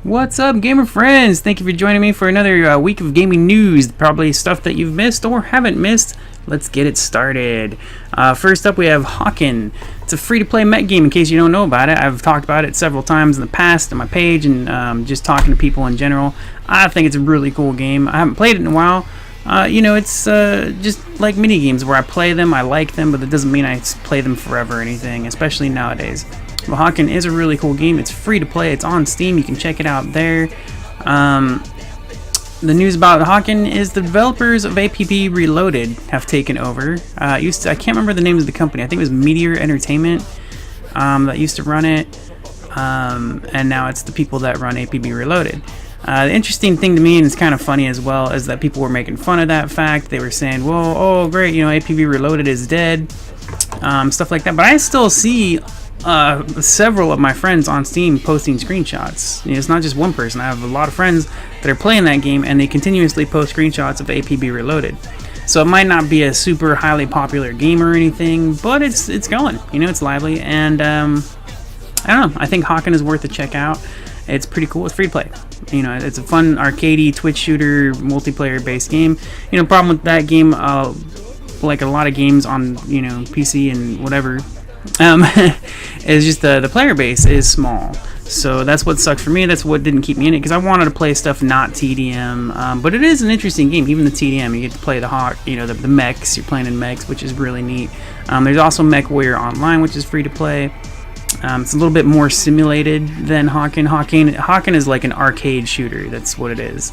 What's up, gamer friends? Thank you for joining me for another week of gaming news. Probably stuff that you've missed or haven't missed. Let's get it started. First up, we have Hawken. It's a free-to-play mech game in case you don't know about it. I've talked about it several times in the past on my page and just talking to people in general. I think it's a really cool game. I haven't played it in a while. It's just like mini games where I play them, I like them, but that doesn't mean I play them forever or anything, especially nowadays. Well, Hawken is a really cool game. It's free to play. It's on Steam. You can check it out there. The news about Hawken is the developers of APB Reloaded have taken over. I can't remember the name of the company. I think it was Meteor Entertainment that used to run it. And now it's the people that run APB Reloaded. The interesting thing to me, and it's kind of funny as well, is that people were making fun of that fact. They were saying, well, oh, great, APB Reloaded is dead. Stuff like that. But I still see several of my friends on Steam posting screenshots. It's not just one person. I have a lot of friends that are playing that game and they continuously post screenshots of APB Reloaded. So it might not be a super highly popular game or anything, but it's going. It's lively, and I don't know. I think Hawken is worth a check out. It's pretty cool. It's free to play. It's a fun arcadey Twitch shooter multiplayer based game. Problem with that game, like a lot of games on PC and whatever, is just the player base is small. So that's what sucks for me. That's what didn't keep me in it, because I wanted to play stuff not TDM. But it is an interesting game, even the TDM. You get to play the the mechs. You're playing in mechs, which is really neat. There's also Mech Warrior Online, which is free to play. It's a little bit more simulated than Hawken. Hawken is like an arcade shooter. That's what it is.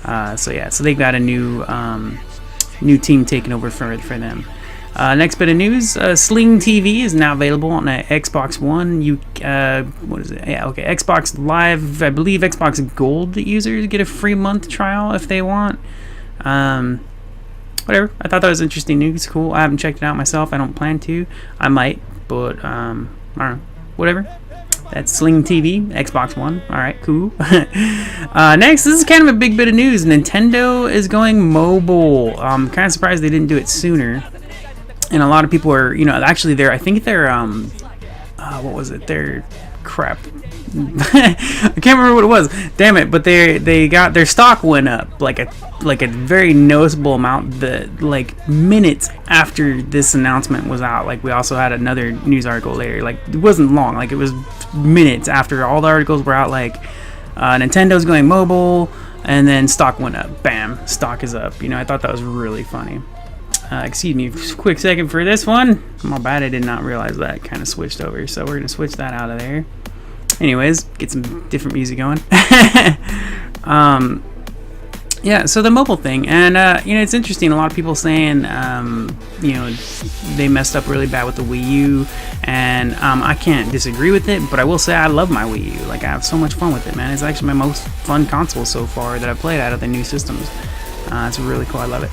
So they've got a new team taking over for them. Next bit of news: Sling TV is now available on Xbox One. What is it? Yeah, okay. Xbox Live, I believe Xbox Gold users get a free month trial if they want. Whatever. I thought that was interesting news. Cool. I haven't checked it out myself. I don't plan to. I might, but I don't know. Whatever. That's Sling TV, Xbox One. Alright, cool. Next, this is kind of a big bit of news. Nintendo is going mobile. I'm kind of surprised they didn't do it sooner. And a lot of people are, actually I think they're, what was it? They're crap. I can't remember what it was. Damn it! But they got their stock went up like a very noticeable amount. Minutes after this announcement was out. Like, we also had another news article later. Like, it wasn't long. Like, it was minutes after all the articles were out. Like, Nintendo's going mobile, and then stock went up. Bam! Stock is up. I thought that was really funny. Excuse me, quick second for this one. My bad, I did not realize that kind of switched over. So we're gonna switch that out of there. Anyways, get some different music going. Yeah, so the mobile thing, and it's interesting. A lot of people saying, they messed up really bad with the Wii U, and I can't disagree with it. But I will say I love my Wii U. Like, I have so much fun with it, man. It's actually my most fun console so far that I've played out of the new systems. It's really cool. I love it.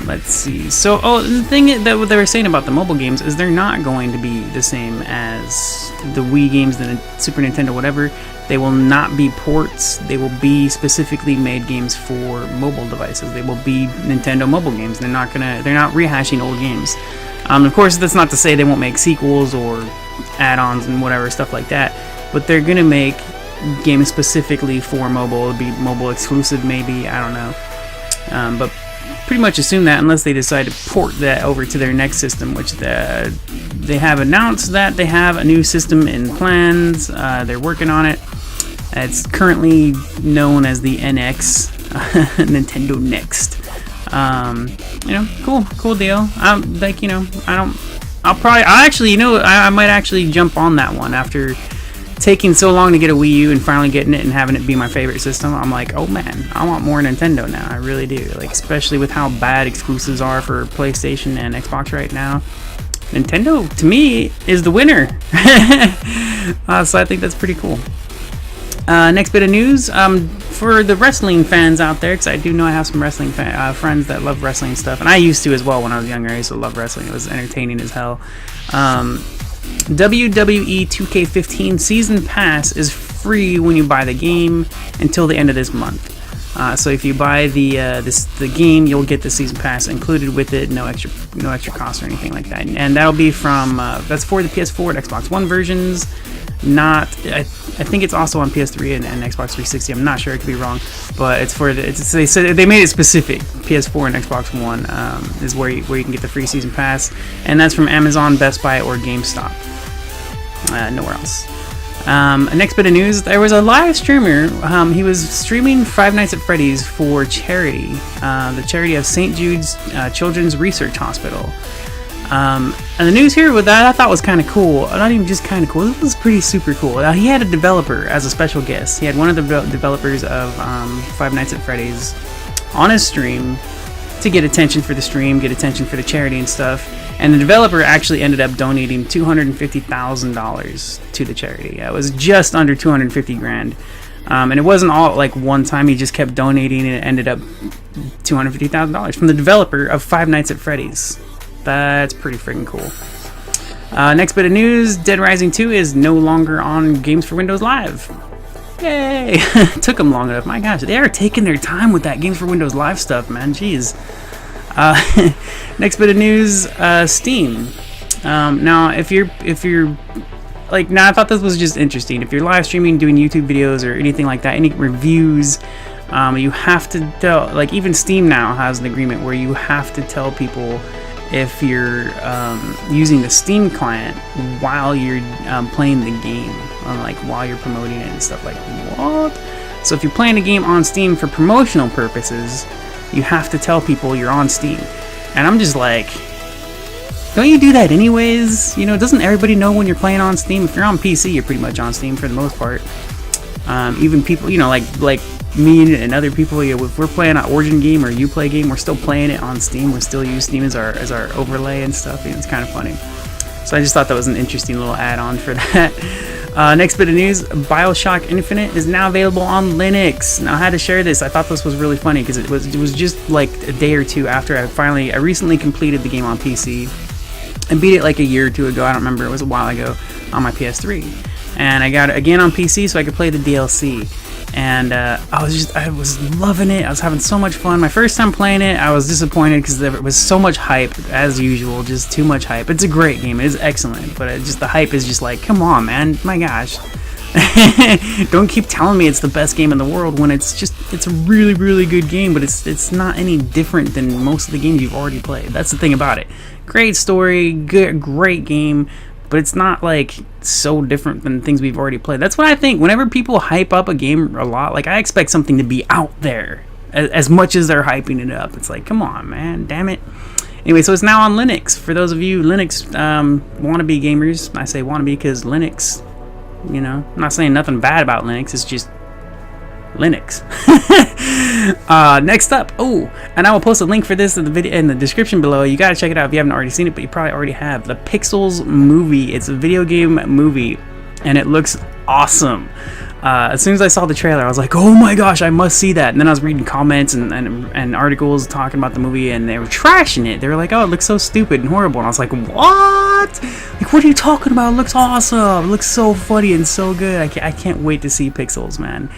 Let's see. So, the thing that they were saying about the mobile games is they're not going to be the same as the Wii games, the Super Nintendo, whatever. They will not be ports. They will be specifically made games for mobile devices. They will be Nintendo mobile games. They're not rehashing old games. Of course, that's not to say they won't make sequels or add-ons and whatever stuff like that. But they're gonna make games specifically for mobile. It'll be mobile exclusive, maybe. I don't know. But pretty much assume that, unless they decide to port that over to their next system, which they have announced that they have a new system in plans. They're working on it. It's currently known as the NX, Nintendo Next. Cool deal. I might actually jump on that one after taking so long to get a Wii U and finally getting it and having it be my favorite system. I'm like, oh man, I want more Nintendo now. I really do. Like, especially with how bad exclusives are for PlayStation and Xbox right now. Nintendo, to me, is the winner. So I think that's pretty cool. Next bit of news, for the wrestling fans out there, because I do know I have some wrestling friends that love wrestling stuff, and I used to as well when I was younger. I used to love wrestling. It was entertaining as hell. WWE 2K15 Season Pass is free when you buy the game until the end of this month. So if you buy the game, you'll get the Season Pass included with it, no extra cost or anything like that. And that'll be from that's for the PS4 and Xbox One versions. not. I think it's also on PS3 and Xbox 360. I'm not sure. I could be wrong, but it's for they said they made it specific. PS4 and Xbox One is where you can get the free season pass, and that's from Amazon, Best Buy, or GameStop. Nowhere else. Next bit of news: there was a live streamer. He was streaming Five Nights at Freddy's for charity, the charity of St. Jude's Children's Research Hospital. And the news here with that I thought was kind of cool. Not even just kind of cool. It was pretty super cool. He had a developer as a special guest. He had one of the developers of Five Nights at Freddy's on his stream to get attention for the stream, get attention for the charity and stuff. And the developer actually ended up donating $250,000 to the charity. It was just under 250 grand. And it wasn't all like one time. He just kept donating, and it ended up $250,000 from the developer of Five Nights at Freddy's. That's pretty freaking cool. Next bit of news: Dead Rising 2 is no longer on Games for Windows Live. Yay! Took them long enough. My gosh, they are taking their time with that Games for Windows Live stuff, man. Jeez. Next bit of news: Steam. Now, if you're like, now I thought this was just interesting. If you're live streaming, doing YouTube videos or anything like that, any reviews, you have to tell. Like, even Steam now has an agreement where you have to tell people if you're using the Steam client while you're playing the game, like while you're promoting it and stuff. Like, what? So if you're playing a game on Steam for promotional purposes, you have to tell people you're on Steam. And I'm just like, don't you do that anyways? You know, doesn't everybody know when you're playing on Steam? If you're on PC, you're pretty much on Steam for the most part. Even people, you know, like me and other people, you know, if we're playing an Origin game or Uplay game, we're still playing it on Steam. We still use Steam as our overlay and stuff. And it's kind of funny. So I just thought that was an interesting little add-on for that. Next bit of news: BioShock Infinite is now available on Linux. Now I had to share this. I thought this was really funny because it was just like a day or two after I recently completed the game on PC. I beat it like a year or two ago. I don't remember. It was a while ago on my PS3, and I got it again on PC so I could play the DLC. And I was loving it. I was having so much fun. My first time playing it, I was disappointed because there was so much hype, as usual, just too much hype. It's a great game. It is excellent, but the hype is just like, come on, man. My gosh. Don't keep telling me it's the best game in the world when it's a really, really good game, but it's not any different than most of the games you've already played. That's the thing about it. Great story, great game, but it's not like so different than things we've already played. That's what I think. Whenever people hype up a game a lot, like, I expect something to be out there as much as they're hyping it up. It's like, come on, man, damn it. Anyway, so it's now on Linux. For those of you Linux wannabe gamers, I say wannabe because Linux, you know, I'm not saying nothing bad about Linux. It's just Linux. Next up, and I will post a link for this in the video in the description below. You gotta check it out if you haven't already seen it, but you probably already have. The Pixels movie. It's a video game movie, and it looks awesome. As soon as I saw the trailer, I was like, oh my gosh, I must see that. And then I was reading comments and articles talking about the movie, and they were trashing it. They were like, oh, it looks so stupid and horrible. And I was like, what? Like, what are you talking about? It looks awesome. It looks so funny and so good. I can't wait to see Pixels, man.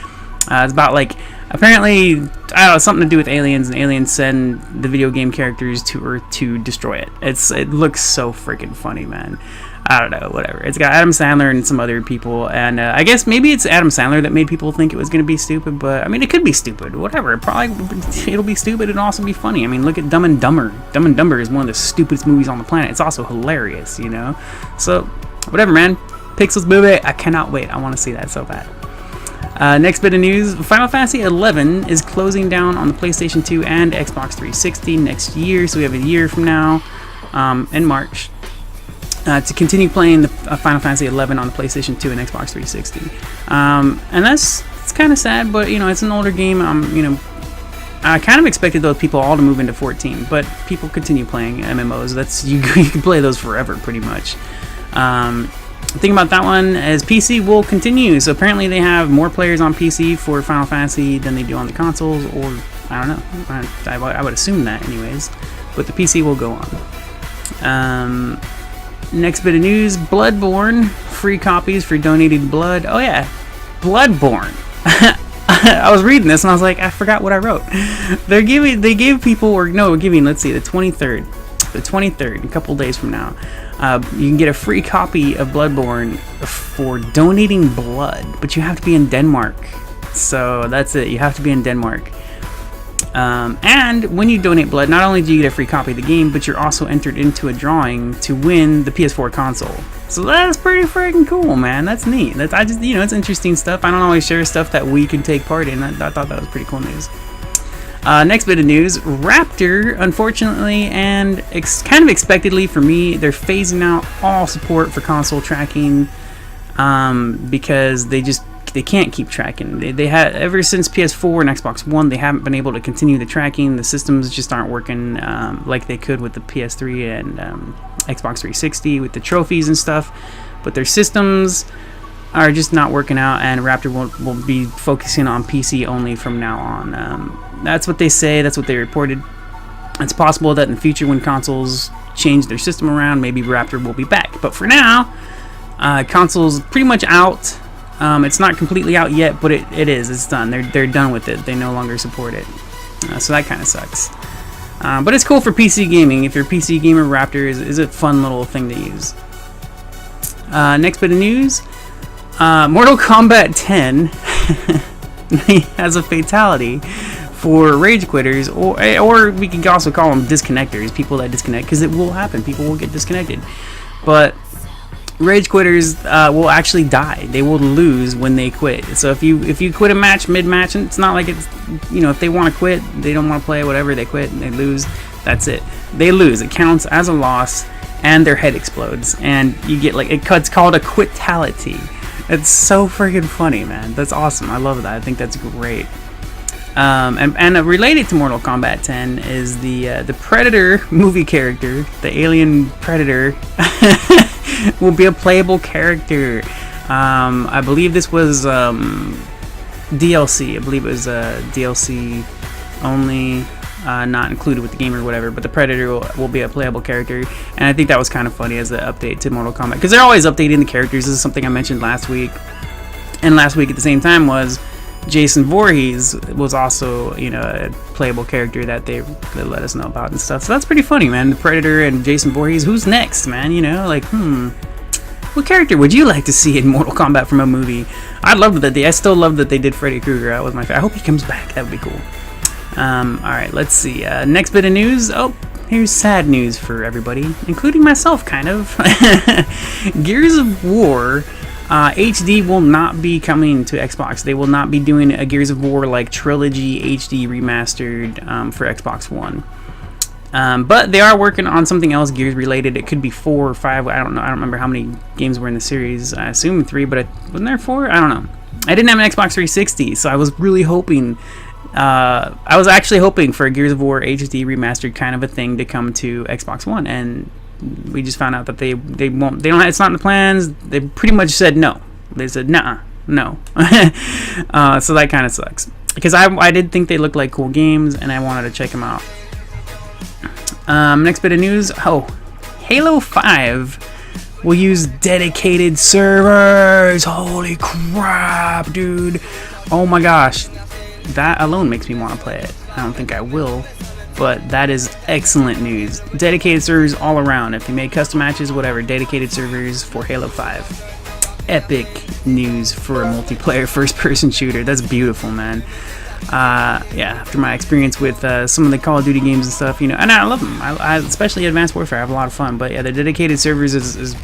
It's about, like, apparently, I don't know, something to do with aliens, and aliens send the video game characters to Earth to destroy it. It looks so freaking funny, man. I don't know, whatever. It's got Adam Sandler and some other people, and I guess maybe it's Adam Sandler that made people think it was going to be stupid, but, I mean, it could be stupid, whatever. It'll be stupid and also be funny. I mean, look at Dumb and Dumber. Dumb and Dumber is one of the stupidest movies on the planet. It's also hilarious, you know? So, whatever, man. Pixels movie, I cannot wait. I want to see that so bad. Next bit of news: Final Fantasy XI is closing down on the PlayStation 2 and Xbox 360 next year, so we have a year from now, in March, to continue playing the Final Fantasy XI on the PlayStation 2 and Xbox 360. And it's kind of sad, but, you know, it's an older game. You know, I kind of expected those people all to move into 14, but people continue playing MMOs. That's you can play those forever, pretty much. The thing about that one is PC will continue. So apparently they have more players on PC for Final Fantasy than they do on the consoles, or I don't know. I would assume that anyways. But the PC will go on. Next bit of news: Bloodborne, free copies for donated blood. Oh yeah, Bloodborne. I was reading this and I was like, I forgot what I wrote. Let's see, the 23rd, a couple days from now. You can get a free copy of Bloodborne for donating blood, but you have to be in Denmark. So that's it. You have to be in Denmark. And when you donate blood, not only do you get a free copy of the game, but you're also entered into a drawing to win the PS4 console. So that's pretty freaking cool, man. That's neat. I just, it's interesting stuff. I don't always share stuff that we can take part in. I thought that was pretty cool news. Next bit of news, Raptor, unfortunately and kind of expectedly for me, they're phasing out all support for console tracking because they can't keep tracking. They had, ever since PS4 and Xbox One, they haven't been able to continue the tracking. The systems just aren't working like they could with the PS3 and Xbox 360 with the trophies and stuff. But their systems are just not working out, and Raptor will be focusing on PC only from now on. That's what they say. That's what they reported. It's possible that in the future, when consoles change their system around, maybe Raptor will be back. But for now, console's pretty much out. It's not completely out yet, but it is. It's done. They're done with it. They no longer support it. So that kind of sucks. But it's cool for PC gaming. If you're a PC gamer, Raptor is a fun little thing to use. Next bit of news. Mortal Kombat 10 has a fatality for rage quitters, or we can also call them disconnectors, people that disconnect, because it will happen. People will get disconnected. But rage quitters will actually die. They will lose when they quit. So if you quit a match mid-match, and it's not like it's, if they want to quit, they don't want to play, whatever, they quit and they lose, that's it. They lose. It counts as a loss, and their head explodes, and you get it's called a quitality. It's so freaking funny, man. That's awesome. I love that. I think that's great. And related to Mortal Kombat 10 is the Predator movie character, the alien Predator, will be a playable character. I believe this was DLC. I believe it was DLC only, not included with the game or whatever. But the Predator will be a playable character, and I think that was kind of funny as an update to Mortal Kombat, because they're always updating the characters. This is something I mentioned last week, and last week at the same time was Jason Voorhees was also, a playable character that they let us know about and stuff. So that's pretty funny, man. The Predator and Jason Voorhees. Who's next, man? What character would you like to see in Mortal Kombat from a movie? I still love that they did Freddy Krueger. That was my favorite. I hope he comes back. That would be cool. Alright, let's see. Next bit of news. Oh, here's sad news for everybody, including myself, kind of. Gears of War HD will not be coming to Xbox. They will not be doing a Gears of War trilogy HD remastered for Xbox One. But they are working on something else Gears related. It could be 4 or 5. I don't know. I don't remember how many games were in the series. I assume 3, but wasn't there 4? I don't know. I didn't have an Xbox 360, so I was really hoping. I was actually hoping for a Gears of War HD remastered kind of a thing to come to Xbox One, and we just found out that they won't. They don't. It's not in the plans. They pretty much said no. They said no. So that kind of sucks, because I did think they looked like cool games, and I wanted to check them out. Next bit of news. Oh, Halo 5 will use dedicated servers. Holy crap, dude! Oh my gosh, that alone makes me want to play it. I don't think I will, but that is excellent news. Dedicated servers all around. If you make custom matches, whatever, dedicated servers for Halo 5. Epic news for a multiplayer first-person shooter. That's beautiful, man. Yeah, after my experience with some of the Call of Duty games and stuff, and I love them. I especially Advanced Warfare, I have a lot of fun. But yeah, the dedicated servers is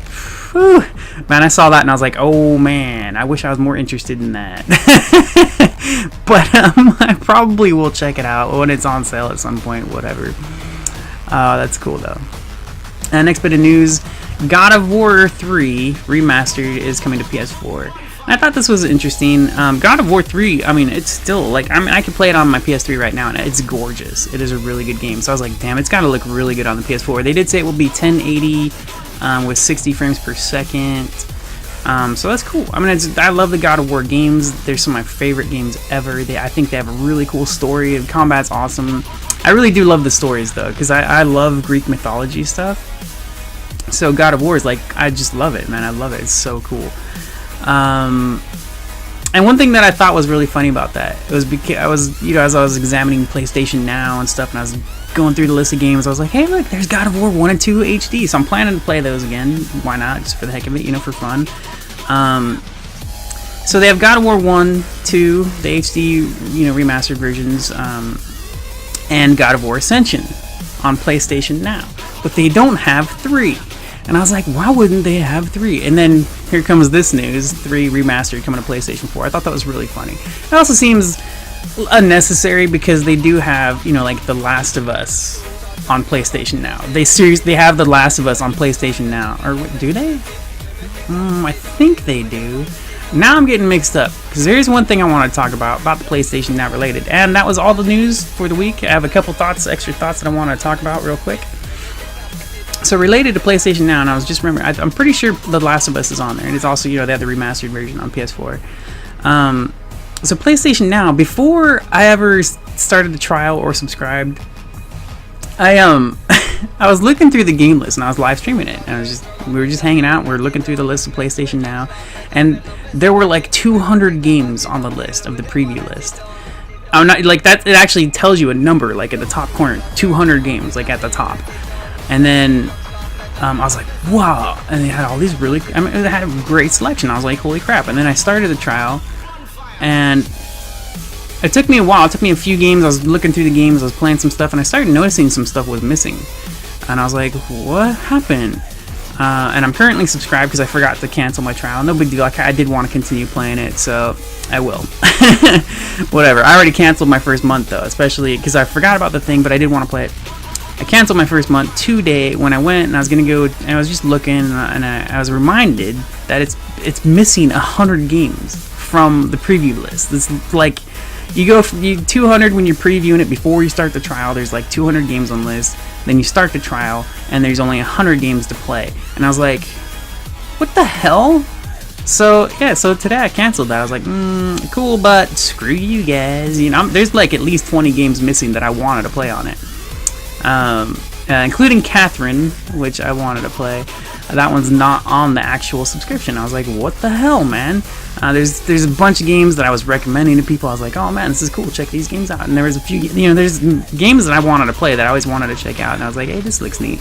whew. Man, I saw that and I was like, oh man, I wish I was more interested in that. But I probably will check it out when it's on sale at some point, whatever. That's cool though. Next bit of news, God of War 3 Remastered is coming to PS4. And I thought this was interesting. God of War 3, it's still, I can play it on my PS3 right now, and it's gorgeous. It is a really good game. So I was like, damn, it's got to look really good on the PS4. They did say it will be 1080 with 60 frames per second. So that's cool. I love the God of War games. They're some of my favorite games ever. I think they have a really cool story, and combat's awesome. I really do love the stories, though, because I love Greek mythology stuff. So God of War is I just love it, man. I love it. It's so cool. And one thing that I thought was really funny about that, it was because I was, as I was examining PlayStation Now and stuff, and I was going through the list of games. I was like, hey, look, there's God of War 1 and 2 HD. So I'm planning to play those again. Why not? Just for the heck of it, you know, for fun. So they have God of War 1, 2, the HD, you know, remastered versions, and God of War Ascension on PlayStation Now. But they don't have 3. And I was like, why wouldn't they have 3? And then here comes this news, 3 remastered coming to PlayStation 4. I thought that was really funny. It also seems unnecessary because they do have, you know, like The Last of Us on PlayStation Now. They have The Last of Us on PlayStation Now. Or do they? I think they do. Now I'm getting mixed up because there's one thing I want to talk about the PlayStation Now related. And that was all the news for the week. I have a couple extra thoughts that I want to talk about real quick. So related to PlayStation Now, and I was just remembering, I'm pretty sure The Last of Us is on there, and it's also, you know, they have the remastered version on PS4. So PlayStation Now, before I ever started the trial or subscribed, I was looking through the game list and I was live streaming it, and we were just hanging out. We were looking through the list of PlayStation Now, and there were like 200 games on the list of the preview list. I'm not like that. It actually tells you a number, like at the top corner, 200 games, like at the top. And then I was like, wow. And they had all these they had a great selection. I was like, holy crap. And then I started the trial, and it took me a while. It took me a few games. I was looking through the games. I was playing some stuff, and I started noticing some stuff was missing. And I was like, what happened? And I'm currently subscribed because I forgot to cancel my trial. No big deal. I did want to continue playing it, so I will. Whatever. I already canceled my first month, though, especially because I forgot about the thing, but I did want to play it. I canceled my first month today when I went, and I was gonna go, and I was just looking, and I was reminded that it's missing 100 games from the preview list. This like you go from 200 when you're previewing it before you start the trial. There's like 200 games on the list. Then you start the trial, and there's only 100 games to play. And I was like, what the hell? So yeah, so today I canceled that. I was like, cool, but screw you guys. You know, there's like at least 20 games missing that I wanted to play on it. Including Catherine, which I wanted to play. That one's not on the actual subscription. I was like, what the hell, man? There's a bunch of games that I was recommending to people. I was like, oh man, this is cool, check these games out. And there was a few, you know, there's games that I wanted to play that I always wanted to check out, and I was like, hey, this looks neat.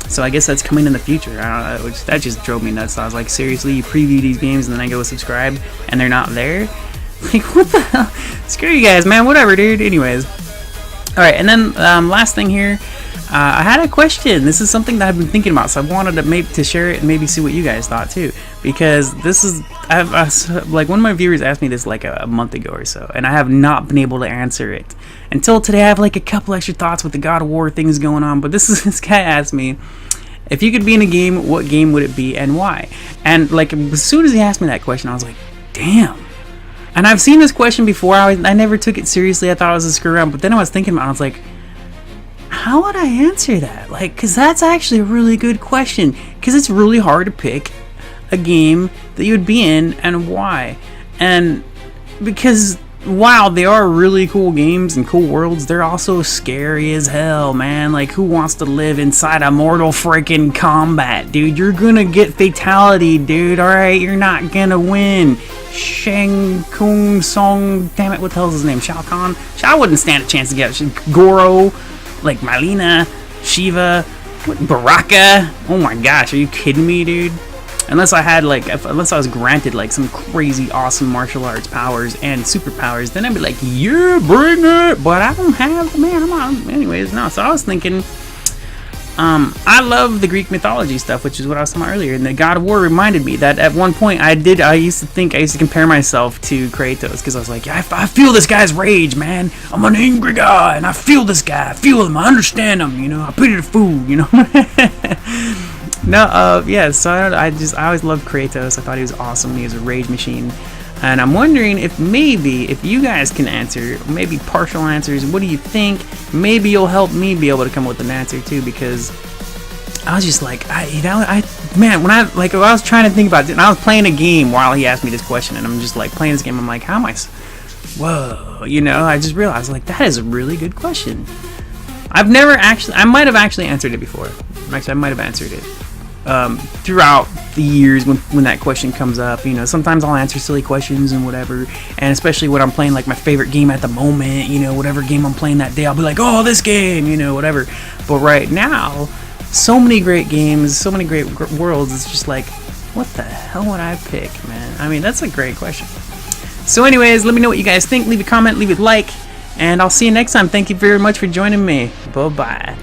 So I guess that's coming in the future. I don't know, that just drove me nuts. So I was like, seriously, you preview these games and then I go subscribe and they're not there? Like, what the hell? Screw you guys, man, whatever, dude. Anyways. Alright, and then like thing here, I had a question. This is something that I've been thinking about, so I wanted to share it and maybe see what you guys thought too. Because this is, like one of my viewers asked me this like a month ago or so, and I have not been able to answer it. Until today, I have like a couple extra thoughts with the God of War things going on, but this guy asked me, if you could be in a game, what game would it be and why? And like as soon as he asked me that question, I was like, damn. And I've seen this question before. I never took it seriously. I thought it was a screw around. But then I was thinking about it. I was like, how would I answer that? Like, because that's actually a really good question. Because it's really hard to pick a game that you would be in and why. And because while they are really cool games and cool worlds, they're also scary as hell, man. Like, who wants to live inside a Mortal freaking Kombat, dude? You're gonna get fatality, dude. Alright, you're not gonna win. Shang Kung Song, damn it, what the hell's his name? Shao Kahn? I wouldn't stand a chance to get Goro, like Malina, Shiva, Baraka. Oh my gosh, are you kidding me, dude? Unless I was granted like some crazy awesome martial arts powers and superpowers, then I'd be like, yeah, bring it. But I don't have the man. I'm on. Anyways, no. So I was thinking, I love the Greek mythology stuff, which is what I was talking about earlier. And the God of War reminded me that at one point I used to compare myself to Kratos because I was like, yeah, I feel this guy's rage, man. I'm an angry guy, and I feel this guy. I feel him. I understand him. You know, I pity the fool. You know. No, yeah, so I always loved Kratos. I thought he was awesome. He was a rage machine. And I'm wondering if you guys can answer, maybe partial answers, what do you think? Maybe you'll help me be able to come up with an answer too, because I was just like, when I was trying to think about it, and I was playing a game while he asked me this question, and I'm just like playing this game, I'm like, how am I, whoa, you know, I just realized, like, that is a really good question. I might have actually answered it before. Actually, I might have answered it. throughout the years when that question comes up. You know, sometimes I'll answer silly questions and whatever, and especially when I'm playing like my favorite game at the moment, you know, whatever game I'm playing that day, I'll be like, oh, this game, you know, whatever. But right now, so many great games, so many great worlds, it's just like, what the hell would I pick, man? I mean, that's a great question. So anyways, let me know what you guys think. Leave a comment, leave a like, and I'll see you next time. Thank you very much for joining me. Bye-bye.